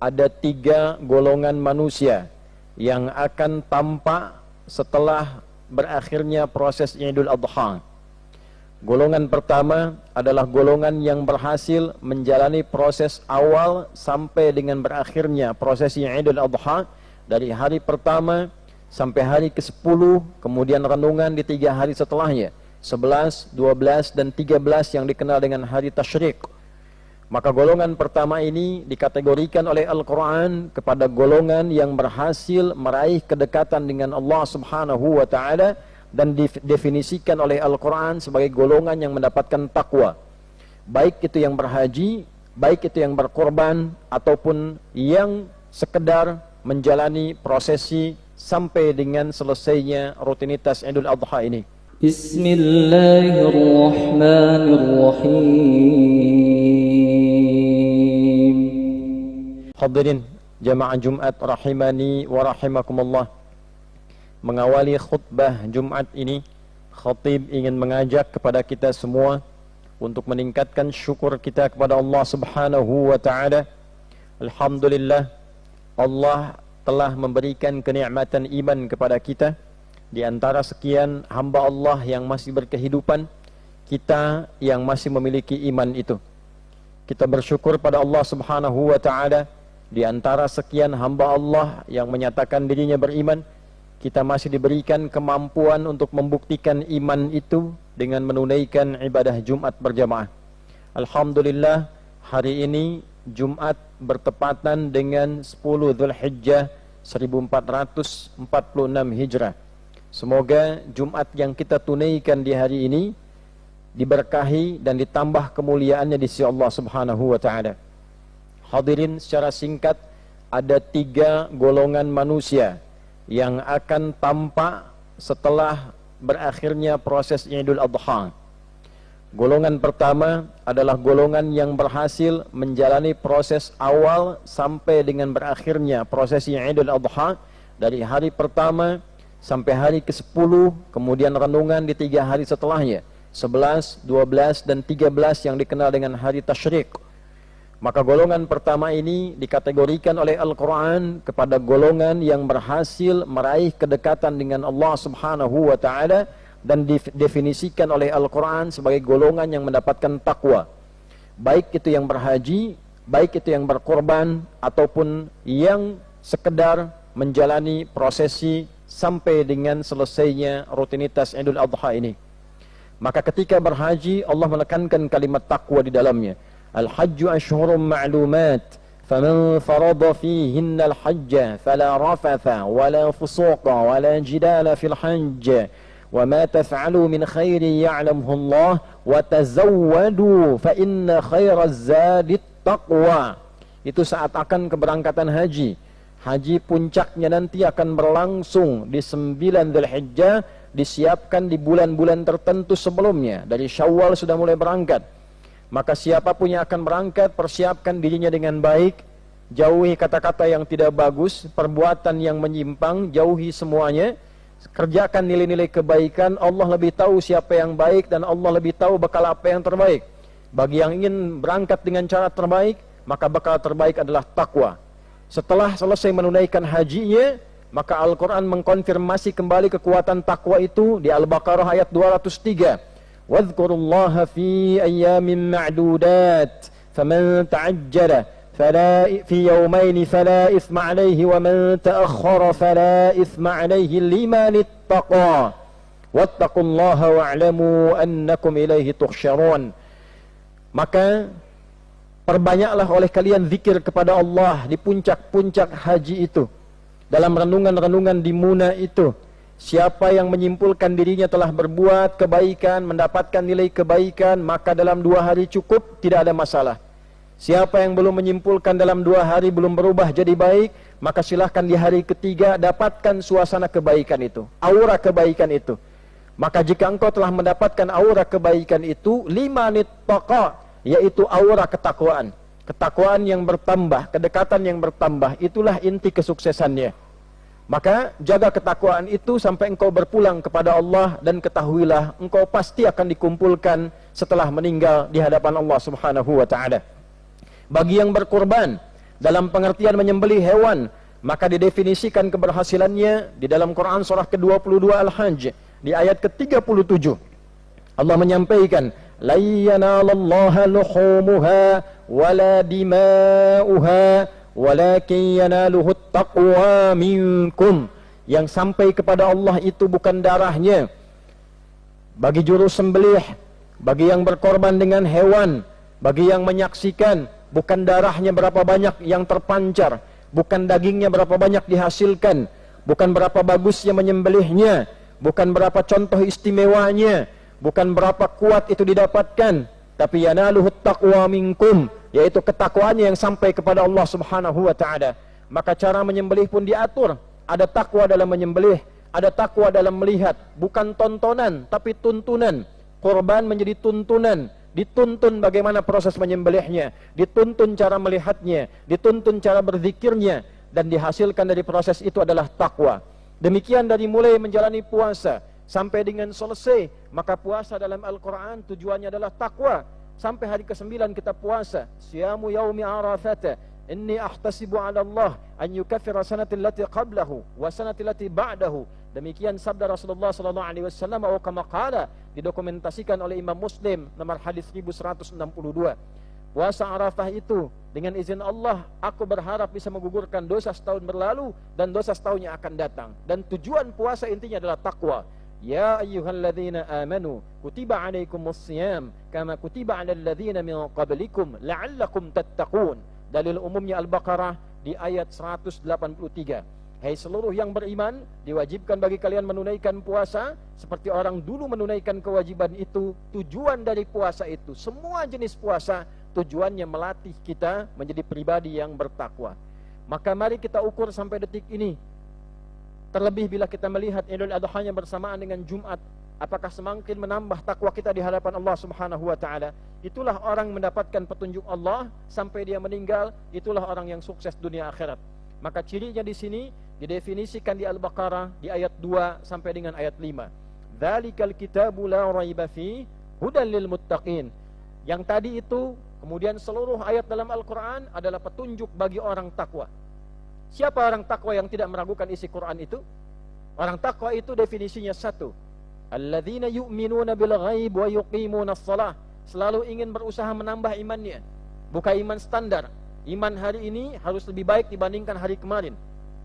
ada 3 golongan manusia yang akan tampak setelah berakhirnya proses Idul Adha. Golongan pertama adalah golongan yang berhasil menjalani proses awal sampai dengan berakhirnya prosesi Idul Adha, dari hari pertama sampai hari ke-10, kemudian renungan di 3 hari setelahnya, 11, 12, dan 13 yang dikenal dengan hari Tasyrik. Maka golongan pertama ini dikategorikan oleh Al-Quran kepada golongan yang berhasil meraih kedekatan dengan Allah Subhanahu wa ta'ala, dan didefinisikan oleh Al-Quran sebagai golongan yang mendapatkan takwa. Baik itu yang berhaji, baik itu yang berkorban, ataupun yang sekedar menjalani prosesi sampai dengan selesainya rutinitas Idul Adha ini. Bismillahirrahmanirrahim. Hadirin jamaah Jumat rahimani wa rahimakumullah. Mengawali khutbah Jumat ini, khatib ingin mengajak kepada kita semua untuk meningkatkan syukur kita kepada Allah Subhanahu wa ta'ala. Alhamdulillah, Allah telah memberikan kenikmatan iman kepada kita. Di antara sekian hamba Allah yang masih berkehidupan, kita yang masih memiliki iman itu. Kita bersyukur pada Allah Subhanahu wa ta'ala. Di antara sekian hamba Allah yang menyatakan dirinya beriman, kita masih diberikan kemampuan untuk membuktikan iman itu dengan menunaikan ibadah Jumat berjamaah. Alhamdulillah, hari ini Jumat bertepatan dengan 10 Dzulhijjah 1446 Hijrah. Semoga Jumat yang kita tunaikan di hari ini diberkahi dan ditambah kemuliaannya di sisi Allah Subhanahu wa ta'ala. Hadirin, secara singkat, ada 3 golongan manusia yang akan tampak setelah berakhirnya proses Idul Adha. Golongan pertama adalah golongan yang berhasil menjalani proses awal sampai dengan berakhirnya prosesi Idul Adha, dari hari pertama sampai hari ke-10, kemudian renungan di 3 hari setelahnya, 11, 12, dan 13 yang dikenal dengan hari Tasyrik. Maka golongan pertama ini dikategorikan oleh Al-Quran kepada golongan yang berhasil meraih kedekatan dengan Allah Subhanahu wa ta'ala, dan didefinisikan oleh Al-Quran sebagai golongan yang mendapatkan takwa. Baik itu yang berhaji, baik itu yang berkorban, ataupun yang sekedar menjalani prosesi sampai dengan selesainya rutinitas Idul Adha ini. Maka ketika berhaji, Allah menekankan kalimat takwa di dalamnya. Al-hajju ashhurum ma'lumat, faman farada fihinna al-hajja fala rafatha wala fusuqa wala jidala fil hajj wa ma taf'alu min khairin ya'lamhu Allah wa tazawwadu fa inna khairaz zadi taqwa. Itu saat akan keberangkatan haji. Haji puncaknya nanti akan berlangsung di 9 Dzulhijjah, disiapkan di bulan-bulan tertentu sebelumnya. Dari Syawal sudah mulai berangkat. Maka siapapun yang akan berangkat, persiapkan dirinya dengan baik, jauhi kata-kata yang tidak bagus, perbuatan yang menyimpang, jauhi semuanya, kerjakan nilai-nilai kebaikan. Allah lebih tahu siapa yang baik, dan Allah lebih tahu bekal apa yang terbaik. Bagi yang ingin berangkat dengan cara terbaik, maka bekal terbaik adalah takwa. Setelah selesai menunaikan hajinya, maka Al-Quran mengkonfirmasi kembali kekuatan takwa itu di Al-Baqarah ayat 203. واذكروا الله في أيام معدودات فمن تعجل في يومين فلا إثم عليه ومن تأخر فلا إثم عليه لمن اتقى واتقوا الله واعلموا أنكم إليه تحشرون. Maka perbanyaklah oleh kalian zikir kepada Allah di puncak-puncak haji itu, dalam renungan-renungan di Muna itu. Siapa yang menyimpulkan dirinya telah berbuat kebaikan, mendapatkan nilai kebaikan, maka dalam 2 hari cukup, tidak ada masalah. Siapa yang belum menyimpulkan dalam 2 hari belum berubah jadi baik, maka silahkan di hari ketiga dapatkan suasana kebaikan itu, aura kebaikan itu. Maka jika engkau telah mendapatkan aura kebaikan itu, limanit taqa, yaitu aura ketakwaan. Ketakwaan yang bertambah, kedekatan yang bertambah, itulah inti kesuksesannya. Maka jaga ketakwaan itu sampai engkau berpulang kepada Allah, dan ketahuilah engkau pasti akan dikumpulkan setelah meninggal di hadapan Allah Subhanahu wa ta'ala. Bagi yang berkorban, dalam pengertian menyembelih hewan, maka didefinisikan keberhasilannya di dalam Quran surah ke-22 Al-Hajj di ayat ke-37. Allah menyampaikan, "La yanalallaha luhumuha wala dima'uha walakin yanaluhu taqwa minkum." Yang sampai kepada Allah itu bukan darahnya. Bagi juru sembelih, bagi yang berkorban dengan hewan, bagi yang menyaksikan, bukan darahnya berapa banyak yang terpancar, bukan dagingnya berapa banyak dihasilkan, bukan berapa bagusnya menyembelihnya, bukan berapa contoh istimewanya, bukan berapa kuat itu didapatkan, tapi yanaluhu taqwa minkum, yaitu ketakwaannya yang sampai kepada Allah Subhanahu wa taala. Maka cara menyembelih pun diatur. Ada takwa dalam menyembelih, ada takwa dalam melihat, bukan tontonan tapi tuntunan. Korban menjadi tuntunan, dituntun bagaimana proses menyembelihnya, dituntun cara melihatnya, dituntun cara berzikirnya, dan dihasilkan dari proses itu adalah takwa. Demikian dari mulai menjalani puasa sampai dengan selesai. Maka puasa dalam Al-Quran tujuannya adalah takwa. Sampai hari ke-9 kita puasa, siyamu yaumi arafata, inni ahtasibu ala Allah an yukaffira sanati allati qablahu wa sanati allati ba'dahu. Demikian sabda Rasulullah sallallahu alaihi wasallam, atau kama qala, didokumentasikan oleh Imam Muslim nomor hadis 1162. Puasa Arafah itu dengan izin Allah, aku berharap bisa menggugurkan dosa setahun berlalu dan dosa setahun yang akan datang. Dan tujuan puasa intinya adalah takwa. Ya ayyuhalladzina amanu kutiba alaikumus siyam kama kutiba alal ladzina min qablikum la'allakum tattaqun. Dalil umumnya Al-Baqarah di ayat 183. Hai seluruh yang beriman, diwajibkan bagi kalian menunaikan puasa seperti orang dulu menunaikan kewajiban itu. Tujuan dari puasa itu, semua jenis puasa, tujuannya melatih kita menjadi pribadi yang bertakwa. Maka mari kita ukur sampai detik ini. Terlebih bila kita melihat Idul Adha-nya bersamaan dengan Jumat, apakah semakin menambah takwa kita di hadapan Allah Subhanahu wa taala? Itulah orang mendapatkan petunjuk Allah sampai dia meninggal, itulah orang yang sukses dunia akhirat. Maka cirinya di sini didefinisikan di Al-Baqarah di ayat 2 sampai dengan ayat 5. Dzalikal kitabu la raiba fi hudan lil muttaqin. Yang tadi itu, kemudian seluruh ayat dalam Al-Qur'an adalah petunjuk bagi orang takwa. Siapa orang takwa yang tidak meragukan isi Quran itu? Orang takwa itu definisinya satu, alladzina yu'minuna bil ghaib wa yuqimunas shalah. Selalu ingin berusaha menambah imannya. Bukan iman standar. Iman hari ini harus lebih baik dibandingkan hari kemarin.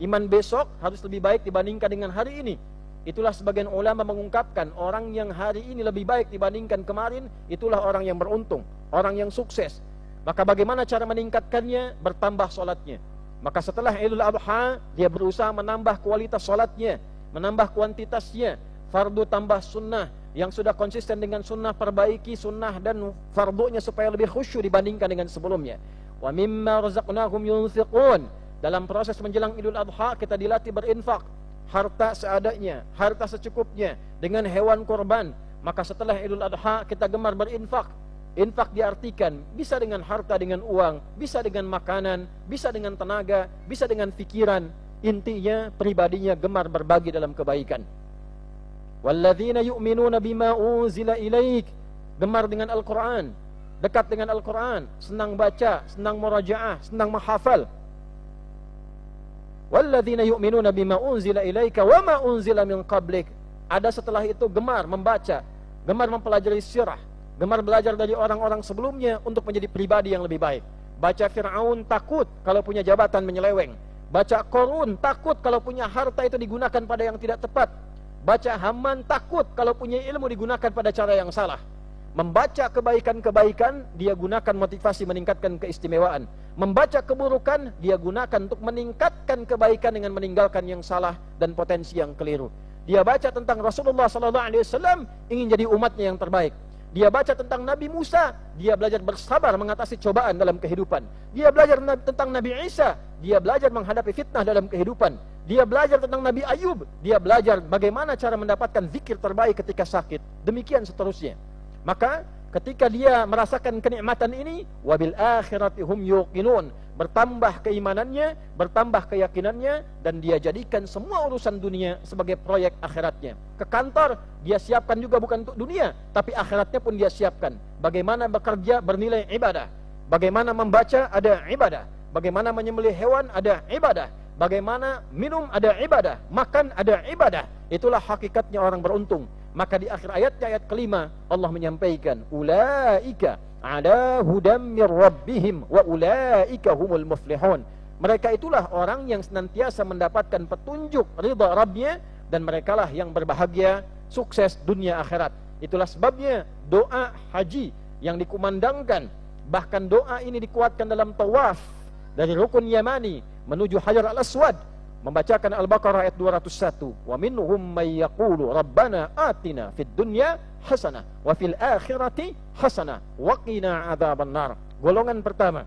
Iman besok harus lebih baik dibandingkan dengan hari ini. Itulah sebagian ulama mengungkapkan, orang yang hari ini lebih baik dibandingkan kemarin, itulah orang yang beruntung, orang yang sukses. Maka bagaimana cara meningkatkannya? Bertambah sholatnya. Maka setelah Idul Adha, dia berusaha menambah kualitas sholatnya, menambah kuantitasnya. Fardu tambah sunnah, yang sudah konsisten dengan sunnah perbaiki sunnah dan fardunya supaya lebih khusyuk dibandingkan dengan sebelumnya. Wa mimma razaqnahum yunfiqun. Dalam proses menjelang Idul Adha kita dilatih berinfak, harta seadanya, harta secukupnya, dengan hewan korban. Maka setelah Idul Adha kita gemar berinfak. Infak diartikan bisa dengan harta, dengan uang, bisa dengan makanan, bisa dengan tenaga, bisa dengan pikiran. Intinya pribadinya gemar berbagi dalam kebaikan. Walladzina yu'minuna bima unzila ilaik, gemar dengan Al-Quran, dekat dengan Al-Quran, senang baca, senang murajaah, senang menghafal. Walladzina yu'minuna bima unzila ilaika wa ma unzila min qablik. Ada setelah itu gemar membaca, gemar mempelajari sirah, gemar belajar dari orang-orang sebelumnya untuk menjadi pribadi yang lebih baik. Baca Fir'aun takut kalau punya jabatan menyeleweng. Baca Qarun takut kalau punya harta itu digunakan pada yang tidak tepat. Baca Haman takut kalau punya ilmu digunakan pada cara yang salah. Membaca kebaikan-kebaikan, dia gunakan motivasi meningkatkan keistimewaan. Membaca keburukan, dia gunakan untuk meningkatkan kebaikan dengan meninggalkan yang salah dan potensi yang keliru. Dia baca tentang Rasulullah SAW, ingin jadi umatnya yang terbaik. Dia baca tentang Nabi Musa, dia belajar bersabar mengatasi cobaan dalam kehidupan. Dia belajar tentang Nabi Isa, dia belajar menghadapi fitnah dalam kehidupan. Dia belajar tentang Nabi Ayub, dia belajar bagaimana cara mendapatkan zikir terbaik ketika sakit. Demikian seterusnya. Maka ketika dia merasakan kenikmatan ini, wabil akhirati hum yuqinun, bertambah keimanannya, bertambah keyakinannya, dan dia jadikan semua urusan dunia sebagai proyek akhiratnya. Ke kantor dia siapkan juga bukan untuk dunia, tapi akhiratnya pun dia siapkan. Bagaimana bekerja bernilai ibadah, bagaimana membaca ada ibadah, Bagaimana menyembelih hewan ada ibadah. Bagaimana minum ada ibadah. Makan ada ibadah. Itulah hakikatnya orang beruntung. Maka di akhir ayatnya, ayat kelima, Allah menyampaikan, ulaika ala hudam mir rabbihim wa ulaika humul muflihun. Mereka itulah orang yang senantiasa mendapatkan petunjuk ridha Rabbnya, dan merekalah yang berbahagia, sukses dunia akhirat. Itulah sebabnya doa haji yang dikumandangkan, bahkan doa ini dikuatkan dalam tawaf dari rukun Yamani menuju Hajar al-Aswad, membacakan Al-Baqarah ayat 201, wa minhum may yaqulu rabbana atina fid dunya hasanah wa fil akhirati hasanah wa qina adzabannar. Golongan pertama.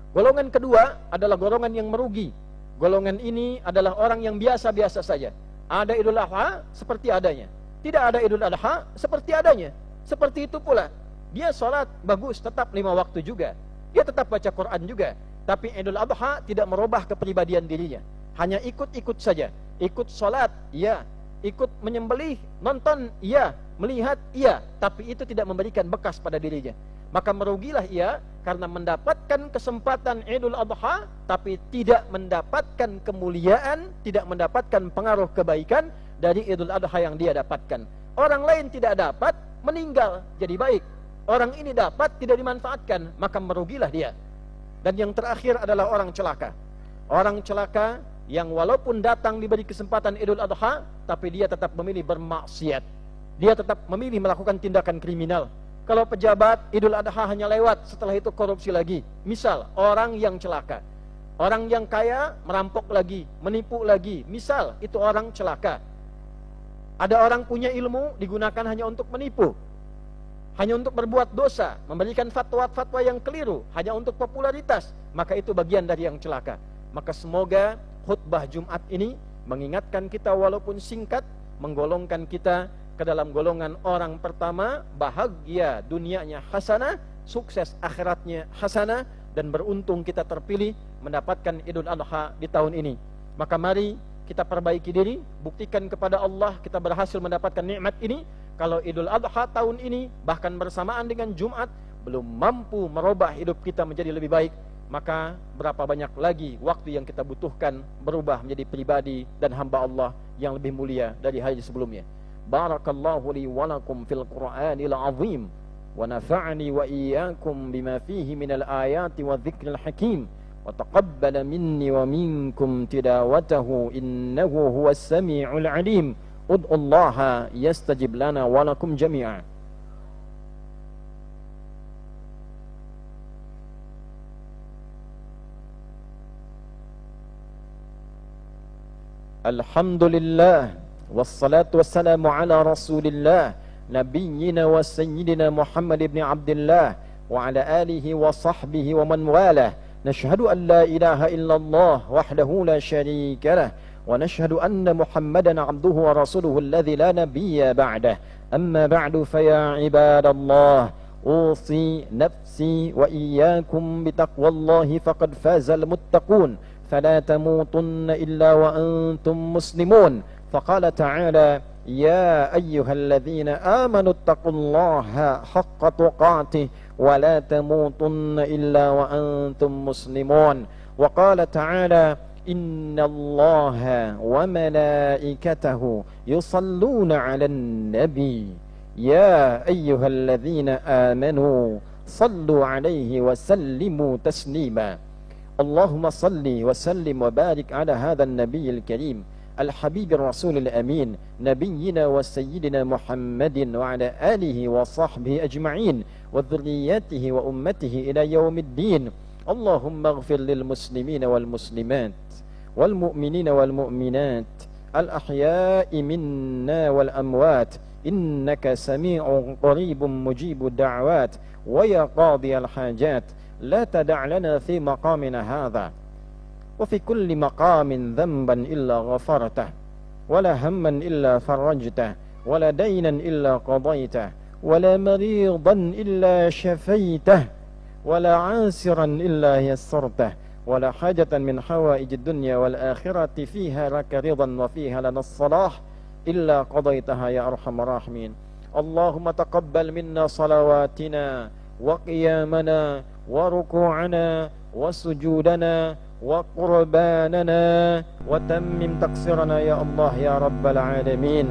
Golongan kedua adalah golongan yang merugi. Golongan ini adalah orang yang biasa-biasa saja. Ada Idul Adha seperti adanya, tidak ada Idul Adha seperti adanya. Seperti itu pula, dia sholat bagus, tetap 5 waktu juga, dia tetap baca Quran juga. Tapi Idul Adha tidak merubah kepribadian dirinya. Hanya ikut-ikut saja. Ikut sholat, iya. Ikut menyembelih, nonton, iya. Melihat, iya. Tapi itu tidak memberikan bekas pada dirinya. Maka merugilah ia karena mendapatkan kesempatan Idul Adha, tapi tidak mendapatkan kemuliaan, tidak mendapatkan pengaruh kebaikan dari Idul Adha yang dia dapatkan. Orang lain tidak dapat, meninggal jadi baik. Orang ini dapat, tidak dimanfaatkan, maka merugilah dia. Dan yang terakhir adalah orang celaka. Orang celaka yang walaupun datang diberi kesempatan Idul Adha, tapi dia tetap memilih bermaksiat. Dia tetap memilih melakukan tindakan kriminal. Kalau pejabat, Idul Adha hanya lewat, setelah itu korupsi lagi. Misal, orang yang celaka. Orang yang kaya, merampok lagi, menipu lagi. Misal, itu orang celaka. Ada orang punya ilmu, digunakan hanya untuk menipu. Hanya untuk berbuat dosa, memberikan fatwa-fatwa yang keliru, hanya untuk popularitas. Maka itu bagian dari yang celaka. Maka semoga khutbah Jumat ini mengingatkan kita walaupun singkat, menggolongkan kita ke dalam golongan orang pertama, bahagia dunianya hasanah, sukses akhiratnya hasanah, dan beruntung kita terpilih mendapatkan Idul Adha di tahun ini. Maka mari kita perbaiki diri, buktikan kepada Allah kita berhasil mendapatkan nikmat ini. Kalau Idul Adha tahun ini bahkan bersamaan dengan Jumat belum mampu merubah hidup kita menjadi lebih baik, maka berapa banyak lagi waktu yang kita butuhkan berubah menjadi pribadi dan hamba Allah yang lebih mulia dari hari sebelumnya. Barakallahu li wa lakum fil Qur'anil azim wa nafa'ani wa iyyakum bima fihi minal ayati wa dzikril hakim wa taqabbala minni wa minkum tilawatahu innahu huwas sami'ul alim. Ud'ullaha yastajib lana wa lakum jami'a. Alhamdulillah wassalatu wassalamu ala rasulillah nabiyyina wa sayyidina Muhammad ibn Abdullah wa ala alihi wa sahbihi wa man walah. Nashhadu an la ilaha illallah wahdahu la sharika lah wa nashhadu anna Muhammadan abduhu wa rasuluhu alladhi la nabiyya ba'dah. Amma ba'du fa ya ibadallah, usi nafsi wa iyyakum bitaqwallahi faqad fazal muttaqun. فلا تموتن إلا وأنتم مسلمون. فقال تعالى يا أيها الذين آمنوا اتقوا الله حق تقاته ولا تموتن إلا وأنتم مسلمون. وقال تعالى إن الله وملائكته يصلون على النبي يا أيها الذين آمنوا صلوا عليه وسلموا تسليما. اللهم صل وسلم وبارك على هذا النبي الكريم الحبيب الرسول الأمين نبينا وسيدنا محمد وعلى آله وصحبه أجمعين وذرياته وأمته إلى يوم الدين. اللهم اغفر للمسلمين والمسلمات والمؤمنين والمؤمنات الأحياء منا والأموات إنك سميع قريب مجيب الدعوات ويا قاضي الحاجات لا تدع لنا في مقامنا هذا وفي كل مقام ذنبا إلا غفرته ولا هما إلا فرجته ولا دينا إلا قضيته ولا مريضا إلا شفيته ولا عاسرا إلا يسرته ولا حاجة من حوائج الدنيا والآخرة فيها لك رضا وفيها لنا الصلاح إلا قضيتها يا أرحم الراحمين. اللهم تقبل منا صلواتنا وقيامنا وركوعنا وسجودنا وقرباننا وتمم تقصيرنا يا الله يا رب العالمين.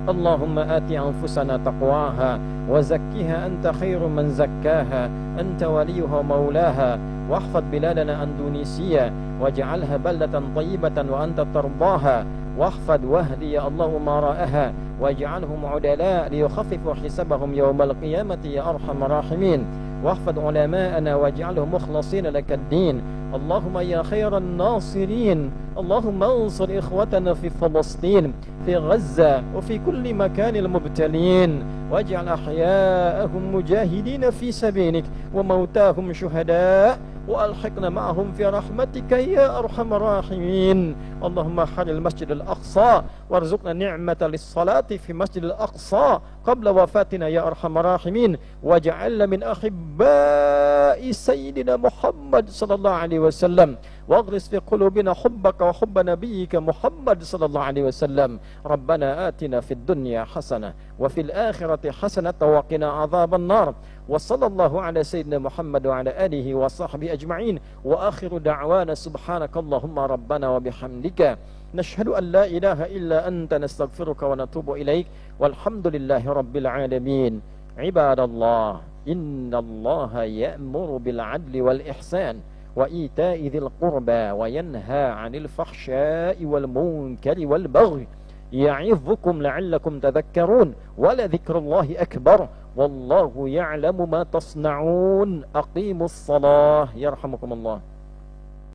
اللهم آت أنفسنا تقواها وزكها أنت خير من زكاها أنت وليها ومولاها، واحفظ بلادنا أندونيسيا واجعلها بلدة طيبة وأنت ترضاها، واحفظ واهدي يا الله أمراءها واجعلهم عدلاء ليخففوا حسابهم يوم القيامة يا أرحم الراحمين، واحفظ علماءنا واجعلهم مخلصين لك الدين. اللهم يا خير الناصرين اللهم انصر إخوتنا في فلسطين في غزة وفي كل مكان المبتلين، واجعل أحياءهم مجاهدين في سبيلك وموتاهم شهداء، وألحقنا معهم في رحمتك يا أرحم الراحمين. اللهم حل المسجد الأقصى وارزقنا نعمة للصلاة في مسجد الأقصى قبل وفاتنا يا أرحم الراحمين، واجعلنا من أحباء سيدنا محمد صلى الله عليه وسلم، واغرس في قلوبنا حبك وحب نبيك محمد صلى الله عليه وسلم. ربنا آتنا في الدنيا حسنة وفي الآخرة حسنة وقنا عذاب النار، وصلى الله على سيدنا محمد وعلى آله وصحبه أجمعين، وآخر دعوانا سبحانك اللهم ربنا وبحمدك نشهد أن لا إله إلا أنت نستغفرك ونتوب إليك، والحمد لله رب العالمين. عباد الله، إن الله يأمر بالعدل والإحسان وإيتاء ذي القربى وينهى عن الفحشاء والمنكر والبغي يعظكم لعلكم تذكرون، ولذكر الله أكبر والله يعلم ما تصنعون. أقيموا الصلاة يرحمكم الله.